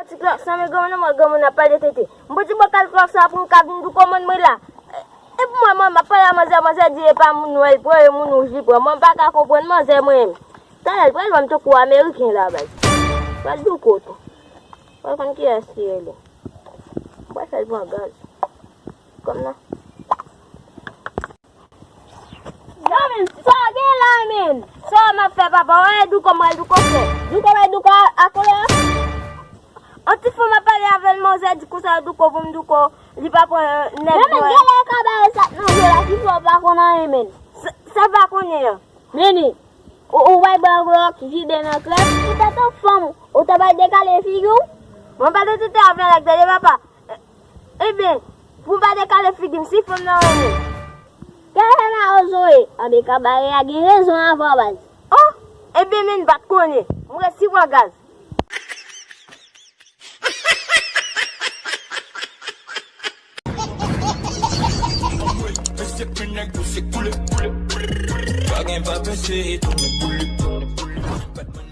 Si klak sa me gaman na pale tete. Mboti bakal klak sa pun kabin du komon me la. E pou mama pala maza di e pa moun wel pou e moun ouji pou. Mwen pa ka kompren maze mwen. Tanel pral wam to ko Ameriken la bas. Pral du koto. Pral kon ki esti ele. Ba sal pou gaz. Kom na. Lamin, so gen lamin. So ma fe papa, wè du ko mal du ko fe. Du ko akole. Oti fò ma pale avèl mozè di ko sa du ko vum du ko li pa pou net. Men gele ka ba sa nan la ki fò pa konan men. Sa pa konan. Meni. Ou wè ba rock jide nan klap. Ou ta to fòm. Ou ta ba dekale figou. Mwen pa de tete avèl ak de papa. Eh bien, pou pa dekale figou si fòm nan wè. Kaya na ozoe. Abe ka ba re a gen rezon avò baz. Oh, eh bien men bat konan. Mwen si wè gaz. C'est plus nègre, c'est coulé. Pas gain, pas baisser, tourne boule.